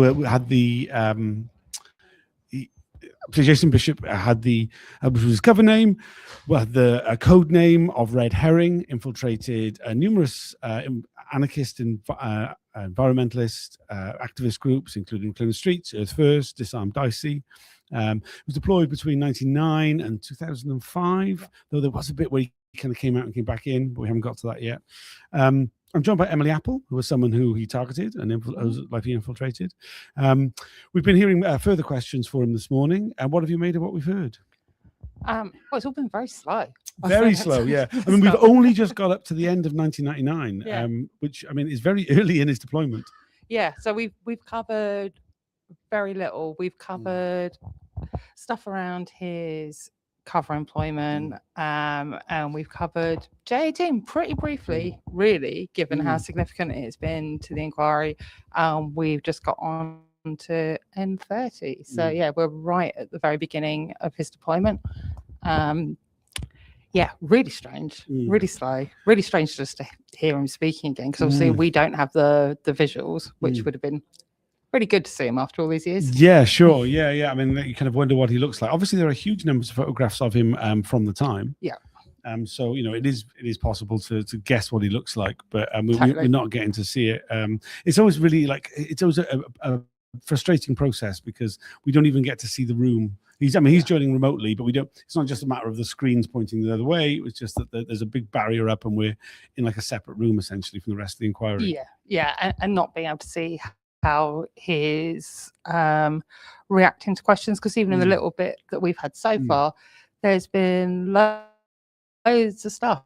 had the Jason Bishop had which was his cover name, had the code name of Red Herring, infiltrated numerous anarchist and environmentalist activist groups, including Clean the Streets, Earth First, Disarm Dicey. Was deployed between 1999 and 2005, though there was a bit where he kind of came out and came back in, but we haven't got to that yet. I'm joined by Emily Apple, who was someone who he targeted and likely infiltrated. We've been hearing further questions for him this morning. And what have you made of what we've heard? Well, it's all been very slow. Very slow, yeah. I mean, we've only just got up to the end of 1999, which, I mean, is very early in his deployment. Yeah, so we've covered very little. We've covered stuff around his cover employment, and we've covered J18 pretty briefly, really, given how significant it has been to the inquiry. We've just got on to N30. So yeah, we're right at the very beginning of his deployment. Yeah, really strange, really slow, really strange just to hear him speaking again, because obviously we don't have the visuals, which would have been pretty good to see him after all these years. Yeah, sure. Yeah. I mean, you kind of wonder what he looks like. Obviously, there are huge numbers of photographs of him from the time. Yeah. So, you know, it is possible to guess what he looks like, but we're not getting to see it. It's always really it's always a frustrating process because we don't even get to see the room. He's joining remotely, but we don't. It's not just a matter of the screens pointing the other way. It was just that there's a big barrier up, and we're in like a separate room essentially from the rest of the inquiry. Yeah, and not being able to see how he's reacting to questions, because even in the little bit that we've had so far, there's been loads of stuff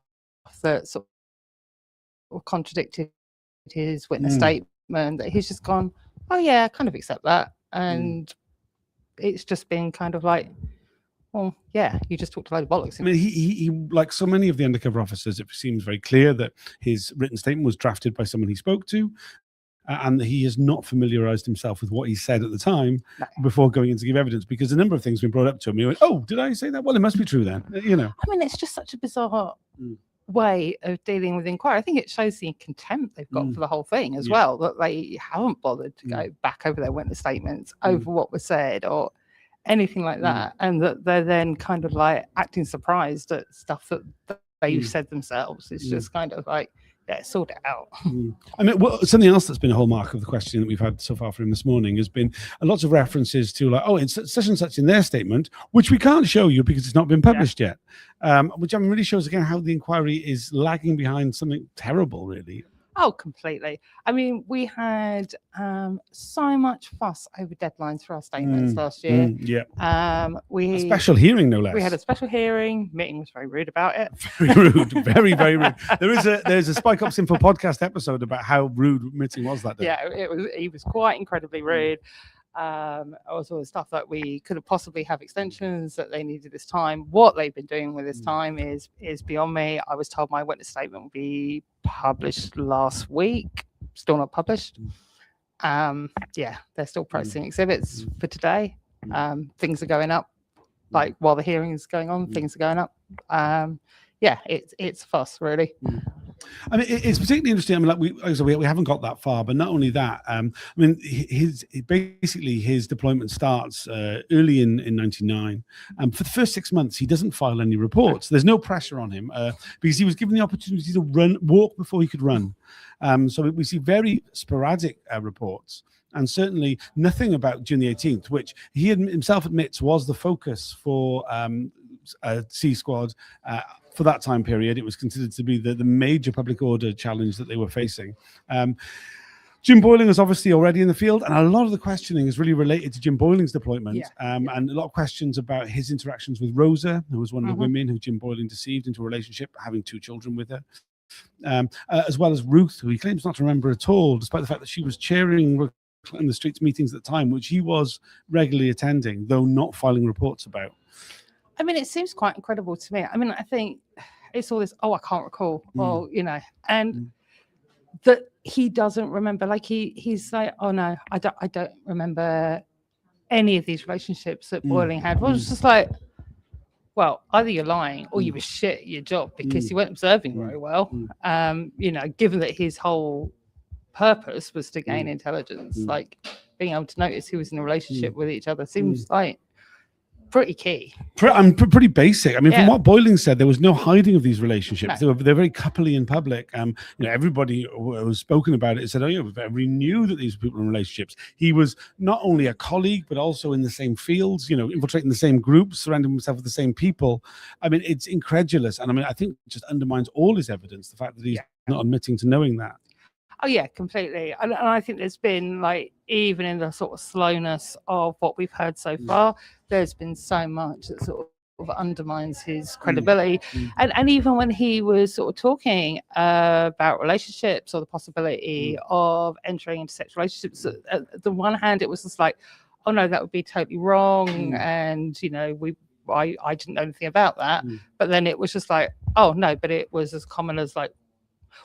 that sort of contradicted his witness statement, that he's just gone, oh yeah, I kind of accept that, and it's just been kind of like, well, yeah, you just talked a load of bollocks. I mean, he like so many of the undercover officers, it seems very clear that his written statement was drafted by someone he spoke to, and that he has not familiarized himself with what he said at the time before going in to give evidence, because a number of things have been brought up to him. He went, oh, did I say that? Well, it must be true then, you know. I mean, it's just such a bizarre way of dealing with inquiry. I think it shows the contempt they've got for the whole thing as well, that they haven't bothered to go back over their witness statements, over what was said or anything like that, and that they're then kind of like acting surprised at stuff that they've said themselves. It's just kind of like, yeah, sort it out. I mean, something else that's been a hallmark of the questioning that we've had so far from him this morning has been lots of references to like, oh, it's such and such in their statement, which we can't show you because it's not been published yet. Which I mean really shows again how the inquiry is lagging behind something terrible, really. Oh, completely. I mean, we had so much fuss over deadlines for our statements last year. A special hearing, no less. We had a special hearing. Meeting was very rude about it. Very rude. Very, very rude. There's a Spike Ops Info podcast episode about how rude Meeting was that day. Yeah, he was quite incredibly rude. Also the stuff that we could have possibly have extensions that they needed this time. What they've been doing with this time is beyond me. I was told my witness statement would be published last week, still not published. Yeah, they're still processing exhibits for today. Things are going up, like while the hearing is going on, things are going up. Yeah, it's fuss, really. I mean, it's particularly interesting. I mean, like we haven't got that far, but not only that. I mean, his deployment starts early in 99. For the first 6 months, he doesn't file any reports. There's no pressure on him because he was given the opportunity to walk before he could run. So we see very sporadic reports, and certainly nothing about June the 18th, which he himself admits was the focus for C Squad. For that time period, it was considered to be the major public order challenge that they were facing. Jim Boyling was obviously already in the field, and a lot of the questioning is really related to Jim Boyling's deployment, and a lot of questions about his interactions with Rosa, who was one of the women who Jim Boyling deceived into a relationship, having 2 children with her, as well as Ruth, who he claims not to remember at all, despite the fact that she was chairing in the streets meetings at the time, which he was regularly attending, though not filing reports about. I mean, it seems quite incredible to me. I mean, I think it's all this, oh, I can't recall, or, you know, and that he doesn't remember. Like he's like, oh no, I don't remember any of these relationships that Boyling had. Well, it's just like, well, either you're lying or you were shit at your job because you weren't observing very well. You know, given that his whole purpose was to gain intelligence, like being able to notice who was in a relationship with each other seems like pretty key. Pretty basic. I mean, from Yeah. what Boyling said, there was no hiding of these relationships. No. They're very coupley in public. Everybody who was spoken about it said, "Oh, yeah, we knew that these people were in relationships." He was not only a colleague, but also in the same fields. Infiltrating the same groups, surrounding himself with the same people. I mean, it's incredulous, and I mean, I think it just undermines all his evidence. The fact that he's not admitting to knowing that. Oh yeah, completely. And I think there's been, like, even in the sort of slowness of what we've heard so far, there's been so much that sort of undermines his credibility. And even when he was sort of talking about relationships or the possibility of entering into sexual relationships, at the one hand, it was just like, oh no, that would be totally wrong. And, I didn't know anything about that. But then it was just like, oh no, but it was as common as, like,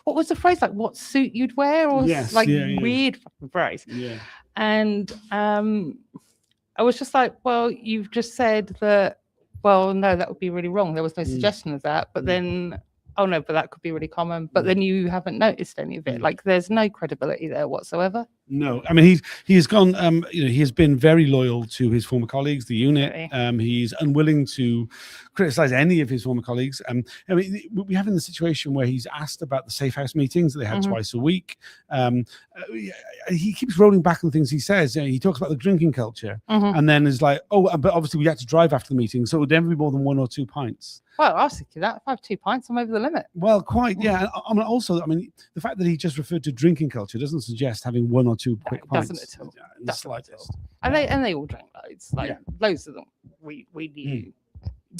what was the phrase, like what suit you'd wear, or weird fucking phrase. And I was just like, well, you've just said that, well, no, that would be really wrong. There was no suggestion of that. But then, oh no, but that could be really common. But then you haven't noticed any of it. Like, there's no credibility there whatsoever. No, I mean, he has gone. He has been very loyal to his former colleagues, the unit. He's unwilling to criticize any of his former colleagues. I mean, we have in the situation where he's asked about the safe house meetings that they had twice a week. He keeps rolling back on things he says. He talks about the drinking culture, and then is like, "Oh, but obviously we had to drive after the meeting, so it would never be more than 1 or 2 pints." Well, I was thinking that if I have 2 pints, I'm over the limit. Well, quite, yeah. I mean, also, the fact that he just referred to drinking culture doesn't suggest having 1 or 2 quick pints. Doesn't at all. In the slightest. And they all drink loads. Like, loads of them. We knew.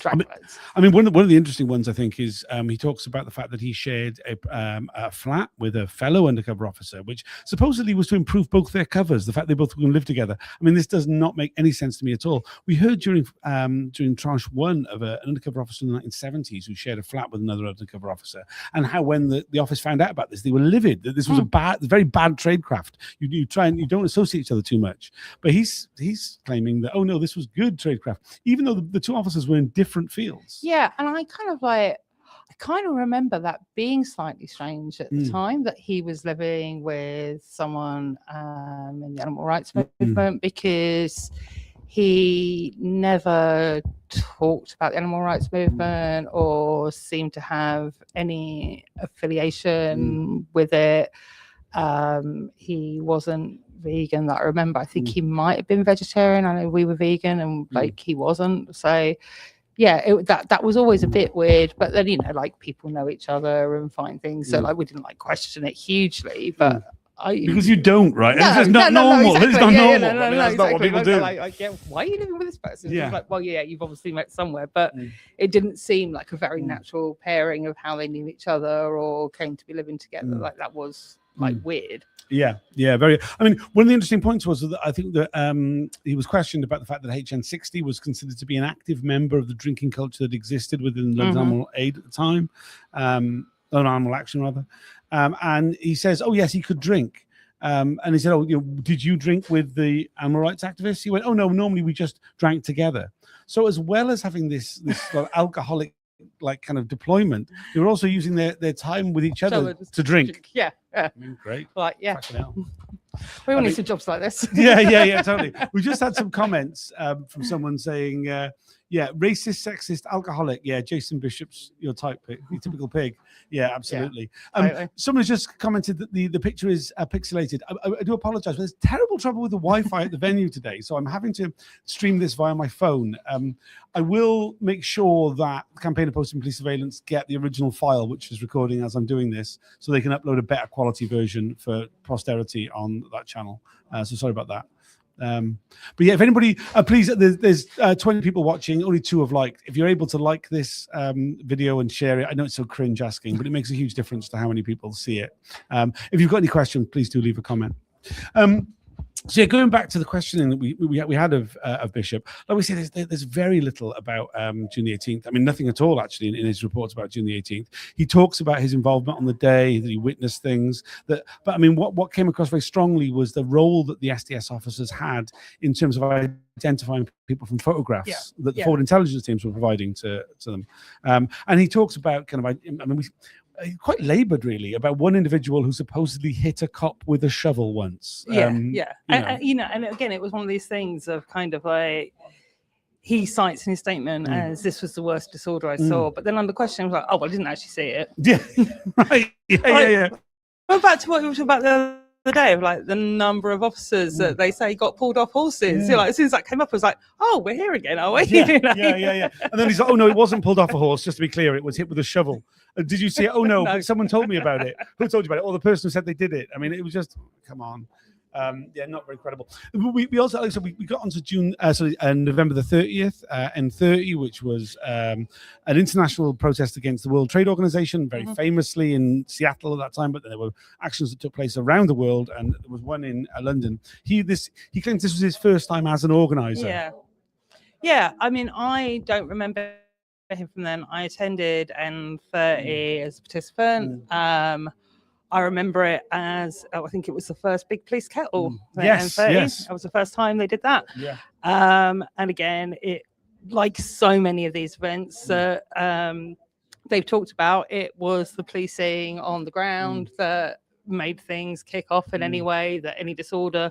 I mean, one of the interesting ones, I think, is he talks about the fact that he shared a flat with a fellow undercover officer, which supposedly was to improve both their covers, the fact they both can live together. I mean, this does not make any sense to me at all. We heard during tranche 1 of an undercover officer in the 1970s who shared a flat with another undercover officer, and how when the office found out about this, they were livid that this was a very bad tradecraft. You try and you don't associate each other too much. But he's claiming that, oh no, this was good tradecraft, even though the 2 officers were in different fields. Yeah, and I kind of remember that being slightly strange at the time, that he was living with someone in the animal rights movement, because he never talked about the animal rights movement or seemed to have any affiliation with it. He wasn't vegan, that I remember. I think he might have been vegetarian. I know we were vegan, and like he wasn't. So yeah, that was always a bit weird. But then, like, people know each other and find things, so like we didn't like question it hugely. But because you don't, right? No, it's just not normal. Exactly. It's not normal. No, that's exactly. not what people do. Like, why are you living with this person? Yeah. It's like, well, yeah, you've obviously met somewhere, but it didn't seem like a very natural pairing of how they knew each other or came to be living together. Like, that was like weird. Yeah, very. I mean, one of the interesting points was that I think that he was questioned about the fact that HN60 was considered to be an active member of the drinking culture that existed within London Animal Aid at the time, Animal Action rather. And he says, "Oh yes, he could drink." And he said, "Oh, did you drink with the animal rights activists?" He went, "Oh no, normally we just drank together." So as well as having this sort of alcoholic like kind of deployment, they were also using their time with each other to drink. Yeah. I mean, great. Like, yeah. We all need some jobs like this. Yeah, totally. We just had some comments from someone saying, racist, sexist, alcoholic. Yeah, Jason Bishop's your type, your typical pig. Yeah, absolutely. Someone's just commented that the picture is pixelated. I do apologize, but there's terrible trouble with the Wi-Fi at the venue today, so I'm having to stream this via my phone. I will make sure that Campaign Opposed to Police Surveillance get the original file, which is recording as I'm doing this, so they can upload a better quality version for posterity on that channel. So sorry about that. But yeah, if anybody, please, there's 20 people watching, only 2 have liked. If you're able to like this video and share it, I know it's so cringe asking, but it makes a huge difference to how many people see it. If you've got any questions, please do leave a comment. So yeah, going back to the questioning that we had of Bishop, like we said, there's very little about June the 18th. I mean, nothing at all actually in his reports about June the 18th. He talks about his involvement on the day, that he witnessed things. But I mean, what came across very strongly was the role that the SDS officers had in terms of identifying people from photographs that the forward intelligence teams were providing to them. And he talks about kind of, I mean, quite laboured, really, about one individual who supposedly hit a cop with a shovel once. Yeah, and again, it was one of these things of kind of like, he cites in his statement as this was the worst disorder I saw, but then on the question, I was like, oh, well, I didn't actually see it. Yeah, right. Yeah. Going back to what we were talking about the other day, of like the number of officers that they say got pulled off horses. You know, like, as soon as that came up, I was like, oh, we're here again, are we? Yeah. And then he's like, oh no, it wasn't pulled off a horse. Just to be clear, it was hit with a shovel. Did you see it? Oh no, No. but someone told me about it. Who told you about it? Or the person who said they did it. I mean, it was just, come on. Not very credible. We also we got onto November the 30th, N30, which was an international protest against the World Trade Organization, very famously in Seattle at that time. But there were actions that took place around the world, and there was one in London. He claims this was his first time as an organizer. Yeah. I mean, I don't remember him from then. I attended N30 as a participant. I remember it as, I think it was the first big police kettle. Yes. That was the first time they did that. Yeah. And again, it, like so many of these events that they've talked about, it was the policing on the ground that made things kick off in any way, that any disorder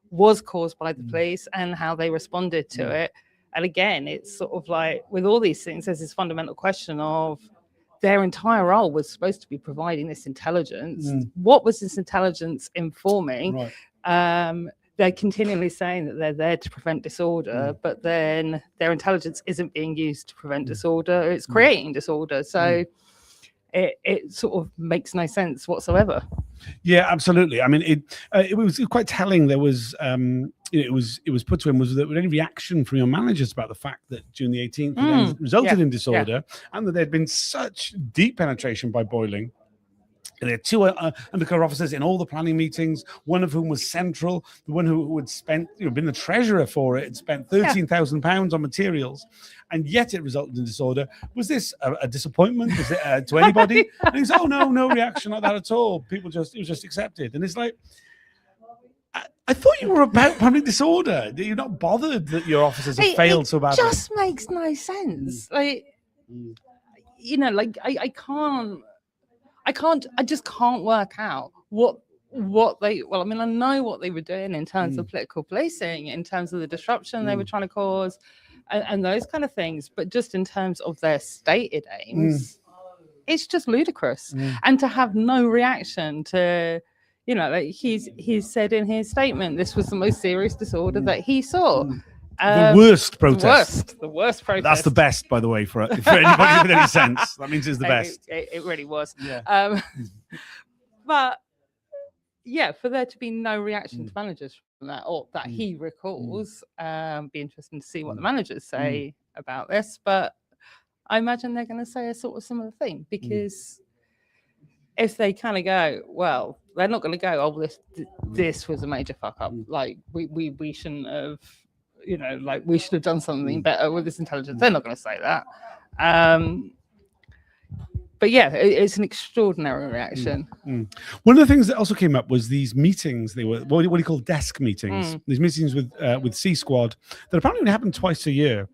was caused by the police and how they responded to it. And again, it's sort of like with all these things, there's this fundamental question of, their entire role was supposed to be providing this intelligence. What was this intelligence informing? Right. They're continually saying that they're there to prevent disorder, but then their intelligence isn't being used to prevent disorder. It's creating disorder. So it sort of makes no sense whatsoever. Yeah, absolutely. I mean, it was quite telling. There was, it was put to him, was there any reaction from your managers about the fact that June the 18th resulted in disorder, and that there'd been such deep penetration by Boiling. There are two undercover officers in all the planning meetings, one of whom was central, the one who had spent, been the treasurer for it, had spent £13,000 on materials, and yet it resulted in disorder. Was this a disappointment? Was it to anybody? And he's, oh no reaction like that at all. It was just accepted. And it's like, I thought you were about public disorder. You're not bothered that your officers have failed so badly. It just makes no sense. Like, like I just can't work out what they, well, I mean, I know what they were doing in terms of political policing, in terms of the disruption they were trying to cause and those kind of things. But just in terms of their stated aims, it's just ludicrous. And to have no reaction to, like he's said in his statement, this was the most serious disorder that he saw. The worst protest. The worst protest. That's the best, by the way, for anybody with any sense. That means it's the best. It really was. Yeah. But yeah, for there to be no reaction to managers from that, or that he recalls, be interesting to see what the managers say about this. But I imagine they're going to say a sort of similar thing, because if they kind of go, well, they're not going to go, oh, this was a major fuck up. Like we shouldn't have. Like we should have done something better with this intelligence. They're not going to say that. But yeah, it's an extraordinary reaction. One of the things that also came up was these meetings. They were what do you call desk meetings? These meetings with C Squad that apparently only happen twice a year.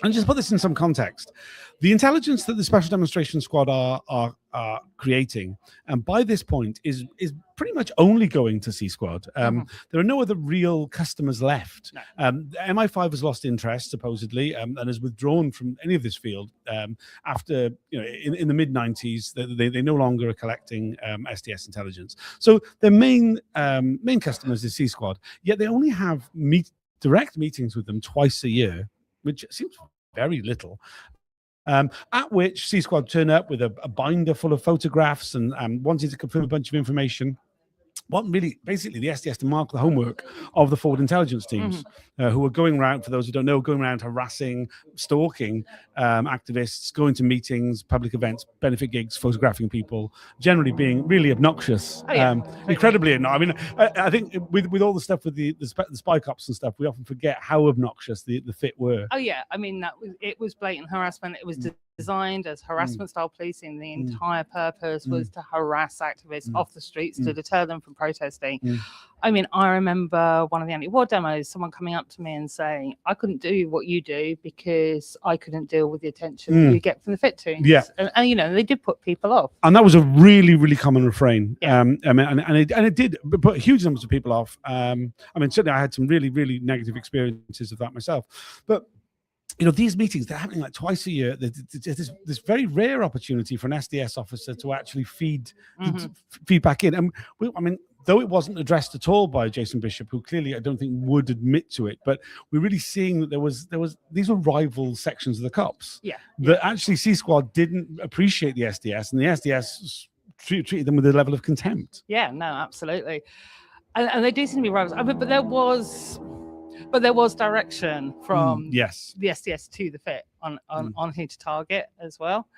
And just put this in some context, the intelligence that the Special Demonstration Squad are creating, and by this point is pretty much only going to C Squad. There are no other real customers left. No. MI5 has lost interest supposedly, and has withdrawn from any of this field after in the mid 90s. They no longer are collecting SDS intelligence. So their main customers is C Squad. Yet they only have direct meetings with them twice a year, which seems very little. At which C Squad turn up with a binder full of photographs and wanting to confirm a bunch of information. What really, basically, the SDS to mark the homework of the forward intelligence teams, who are going around, for those who don't know, going around harassing, stalking activists, going to meetings, public events, benefit gigs, photographing people, generally being really obnoxious, incredibly. I mean, I think with all the stuff with the spy cops and stuff, we often forget how obnoxious the fit were. Oh yeah, I mean it was blatant harassment. It was designed as harassment style policing. The Mm. entire purpose was to harass activists Mm. off the streets to deter them from protesting. Mm. I mean, I remember one of the anti-war demos, someone coming up to me and saying, I couldn't do what you do because I couldn't deal with the attention that you get from the Fit Tunes. Yeah. And you know, they did put people off. And that was a really, really common refrain. Yeah. I mean, and it did put huge numbers of people off. I mean, certainly I had some really, really negative experiences of that myself. But you know, these meetings, they're happening like twice a year. There's this very rare opportunity for an SDS officer to actually feed back in. And I mean, though it wasn't addressed at all by Jason Bishop, who clearly I don't think would admit to it, but we're really seeing that there was these were rival sections of the cops. Yeah. That actually C Squad didn't appreciate the SDS, and the SDS treated them with a level of contempt. Yeah, no, absolutely. And they do seem to be rivals. I mean, but there was direction from Yes. the SDS to the Fit on who to target as well.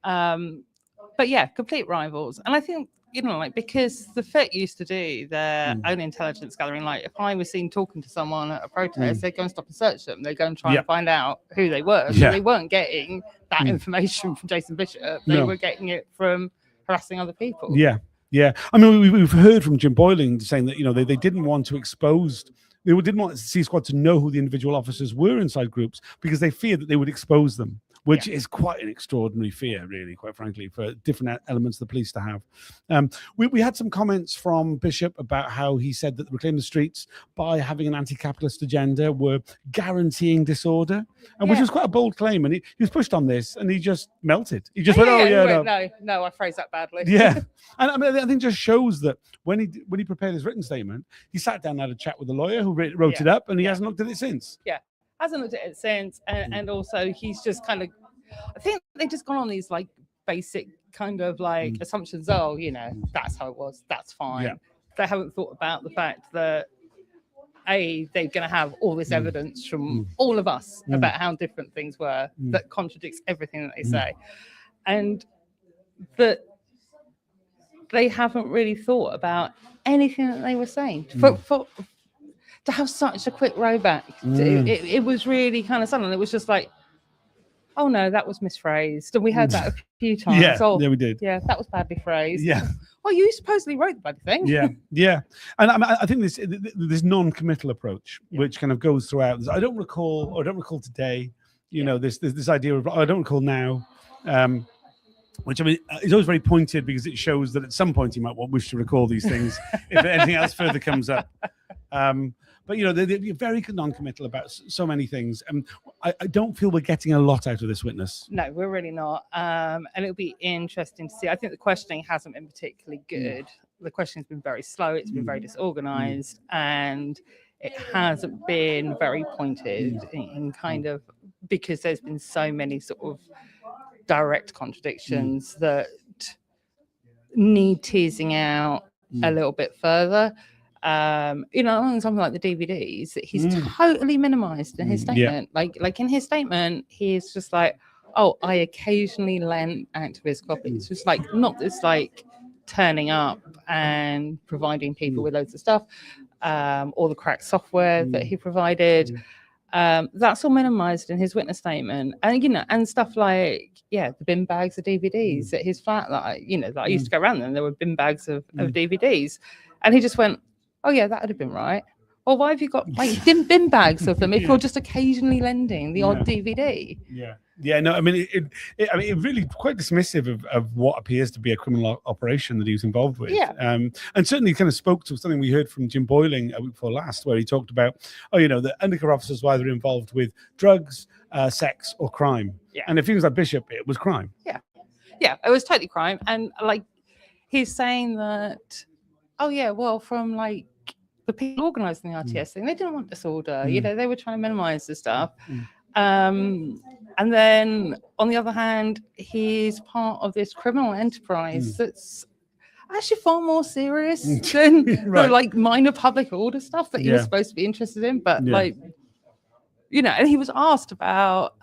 But yeah, complete rivals. And I think, you know, like, because the Fit used to do their own intelligence gathering. Like, if I was seen talking to someone at a protest, they'd go and stop and search them. They'd go and try and find out who they were. So they weren't getting that information from Jason Bishop. They were getting it from harassing other people. Yeah. Yeah. I mean, we've heard from Jim Boyling saying that, you know, they didn't want to expose. They didn't want C Squad to know who the individual officers were inside groups because they feared that they would expose them, which is quite an extraordinary fear, really, quite frankly, for different elements of the police to have. We had some comments from Bishop about how he said that Reclaim the Streets, by having an anti-capitalist agenda, were guaranteeing disorder, and which was quite a bold claim. And he was pushed on this, and he just melted. He just went, no, I phrased that badly. Yeah. And I mean, I think it just shows that when he prepared his written statement, he sat down and had a chat with the lawyer who wrote it up, and he hasn't looked at it since. Yeah. Hasn't looked at it since, and also he's just kind of, I think they've just gone on these like basic kind of like assumptions. Oh, you know, that's how it was. That's fine. Yeah. They haven't thought about the fact that they're going to have all this evidence from all of us about how different things were that contradicts everything that they say, and that they haven't really thought about anything that they were saying. To have such a quick rowback, it was really kind of sudden. It was just like, oh no, that was misphrased, and we heard that a few times. Yeah, we did. Yeah, that was badly phrased. Yeah. Well, you supposedly wrote the bloody thing. Yeah. And I think this non-committal approach, which kind of goes throughout. I don't recall today, you know, this idea of I don't recall now. Which I mean is always very pointed because it shows that at some point you might wish to recall these things if anything else further comes up. But you know, they're very non-committal about so many things, and I don't feel we're getting a lot out of this witness. No, we're really not. And it'll be interesting to see. I think the questioning hasn't been particularly good. The questioning's been very slow. It's been very disorganized, and it hasn't been very pointed in kind of, because there's been so many sort of direct contradictions that need teasing out a little bit further. You know, on something like the DVDs that he's totally minimized in his statement. Like in his statement, he's just like, oh, I occasionally lent activist copies. It's like not this like turning up and providing people with loads of stuff, all the cracked software that he provided. That's all minimized in his witness statement. And you know, and stuff like the bin bags of DVDs at his flat that I used to go around them. There were bin bags of DVDs, and he just went, oh yeah, that would have been right. Or why have you got like bin bags of them if you're just occasionally lending the odd DVD? Yeah, no, I mean, it really quite dismissive of what appears to be a criminal operation that he was involved with. Yeah. And certainly kind of spoke to something we heard from Jim Boyling a week before last, where he talked about, the undercover officers were either involved with drugs, sex, or crime. Yeah. And if he was like Bishop, it was crime. Yeah, it was totally crime. And like, he's saying that, oh yeah, well, from like the people organising the RTS thing, they didn't want disorder. You know, they were trying to minimise the stuff. And then on the other hand, he's part of this criminal enterprise that's actually far more serious than the like minor public order stuff that he was supposed to be interested in. But like, you know, and he was asked about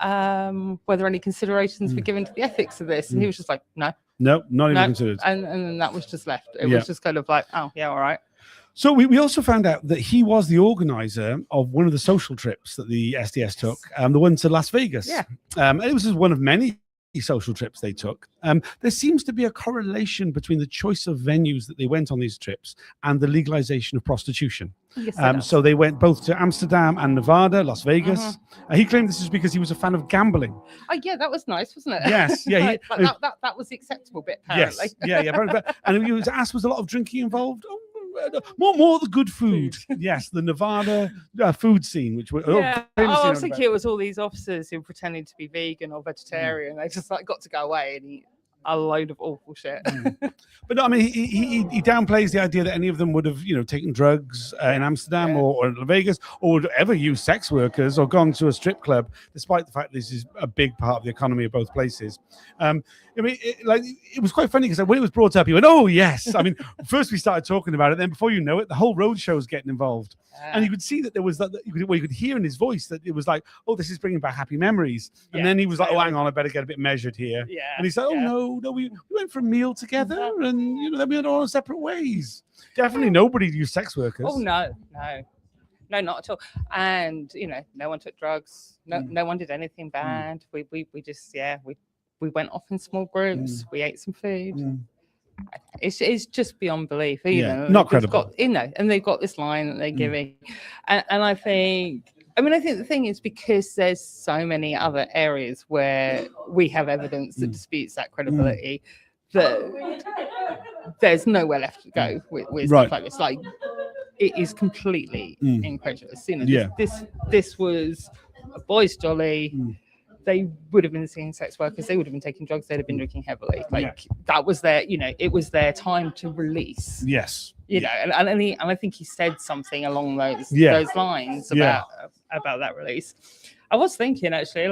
whether any considerations were given to the ethics of this, and he was just like, no, not even considered. And then that was just left. It was just kind of like, oh yeah, all right. So we also found out that he was the organizer of one of the social trips that the SDS took, the one to Las Vegas. Yeah. And it was just one of many social trips they took, there seems to be a correlation between the choice of venues that they went on these trips and the legalization of prostitution. Yes, it does. So they went both to Amsterdam and Nevada, Las Vegas. Mm-hmm. He claimed this is because he was a fan of gambling. Oh yeah, that was nice, wasn't it? Yes, yeah. that was the acceptable bit, apparently. Yes, yeah. And he was asked, was a lot of drinking involved? Oh, more the good food. Yes, the Nevada food scene, which was I was thinking it was all these officers who were pretending to be vegan or vegetarian. They just got to go away and eat a load of awful shit. But no, I mean, he downplays the idea that any of them would have, taken drugs in Amsterdam or in Vegas, or would ever use sex workers or gone to a strip club, despite the fact this is a big part of the economy of both places. I mean, it was quite funny because when it was brought up, he went, "Oh yes." I mean, first we started talking about it, then before you know it, the whole road show was getting involved, and you could see that there was you could hear in his voice that it was like, "Oh, this is bringing back happy memories." And then he was like, "Oh, hang on, I better get a bit measured here." Yeah. And he's like, "Oh no, we went for a meal together, and then we went all separate ways." Definitely nobody used sex workers. Oh no, not at all. And no one took drugs. No one did anything bad. We just we went off in small groups. We ate some food. It's just beyond belief. Not credible. And they've got this line that they're giving, and I think the thing is, because there's so many other areas where we have evidence that disputes that credibility, that there's nowhere left to go with stuff like this. Like, it is completely incredulous. This was a boys' jolly. They would have been seeing sex workers. They would have been taking drugs. They'd have been drinking heavily. That was their, it was their time to release. Yes. And I think he said something along those lines about that release. I was thinking, actually,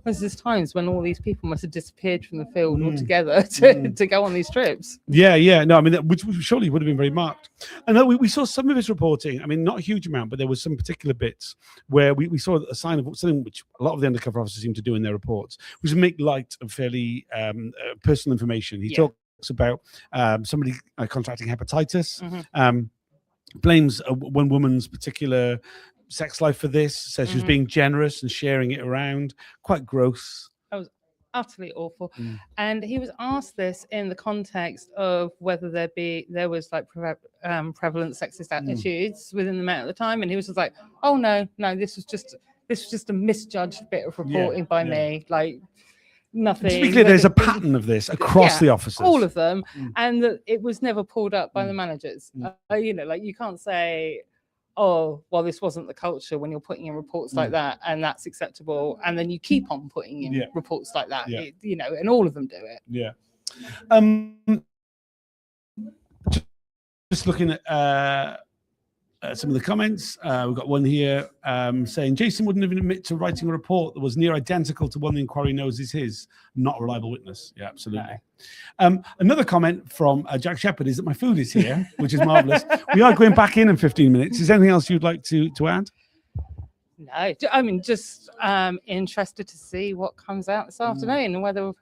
there's times when all these people must have disappeared from the field altogether to go on these trips. Yeah. No, I mean, which surely would have been very marked. And we saw some of his reporting. I mean, not a huge amount, but there was some particular bits where we saw a sign of something which a lot of the undercover officers seem to do in their reports, which is make light of fairly personal information. He talks about somebody contracting hepatitis, blames one woman's particular sex life for this, says she was being generous and sharing it around. Quite gross. That was utterly awful. And he was asked this in the context of whether there was prevalent sexist attitudes within the Met at the time, and he was just like, "Oh no, this was just a misjudged bit of reporting by me." Nothing. To be clear, there's a pattern of this across the officers, all of them, and that it was never pulled up by the managers. You can't say, "Oh, well, this wasn't the culture," when you're putting in reports like that, and that's acceptable, and then you keep on putting in reports like that. And all of them do it. Yeah. Just looking at some of the comments, we've got one here saying Jason wouldn't even admit to writing a report that was near identical to one the inquiry knows is his. Not a reliable witness. Yeah, absolutely. Another comment from Jack Shepherd is that my food is here, which is marvelous. We are going back in 15 minutes. Is there anything else you'd like to add? No, I mean, just interested to see what comes out this afternoon and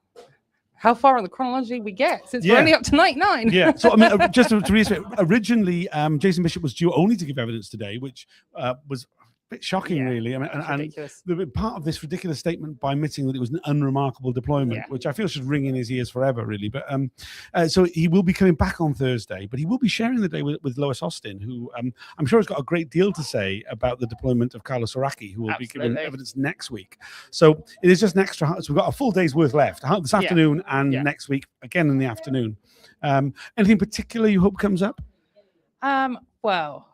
how far in the chronology we get, since we're only up to night 9. Yeah. So, I mean, just to reiterate, originally, Jason Bishop was due only to give evidence today, which was a bit shocking, really. I mean, and the part of this ridiculous statement by admitting that it was an unremarkable deployment, which I feel should ring in his ears forever, really. But so he will be coming back on Thursday, but he will be sharing the day with Lois Austin, who I'm sure has got a great deal to say about the deployment of Carlos Araki, who will be giving evidence next week. So it is just an extra. So we've got a full day's worth left this afternoon and next week again in the afternoon. Anything particular you hope comes up? Well,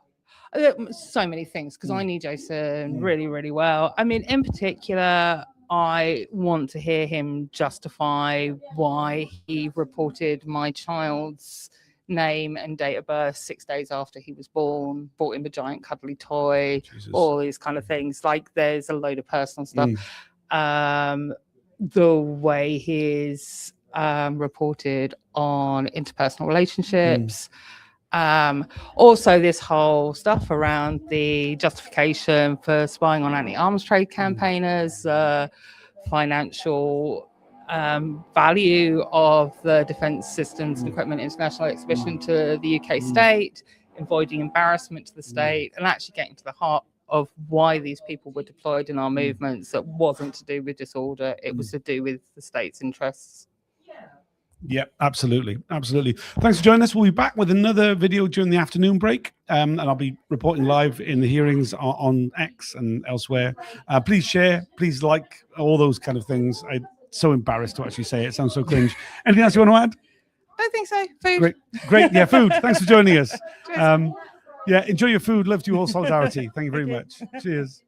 so many things, because I need Jason really, really well. I mean, in particular, I want to hear him justify why he reported my child's name and date of birth 6 days after he was born, bought him a giant cuddly toy, all these kind of things. There's a load of personal stuff. The way he's reported on interpersonal relationships. Also this whole stuff around the justification for spying on anti-arms trade campaigners, financial value of the Defence Systems and Equipment International Exhibition to the UK state, avoiding embarrassment to the state, and actually getting to the heart of why these people were deployed in our movements that wasn't to do with disorder. It was to do with the state's interests. Yeah, absolutely. Absolutely. Thanks for joining us. We'll be back with another video during the afternoon break. And I'll be reporting live in the hearings on X and elsewhere. Please share, please like, all those kind of things. I'm so embarrassed to actually say it. It sounds so cringe. Anything else you want to add? I don't think so. Food. Great. Yeah, food. Thanks for joining us. Yeah, enjoy your food. Love to you all. Solidarity. Thank you very much. Cheers.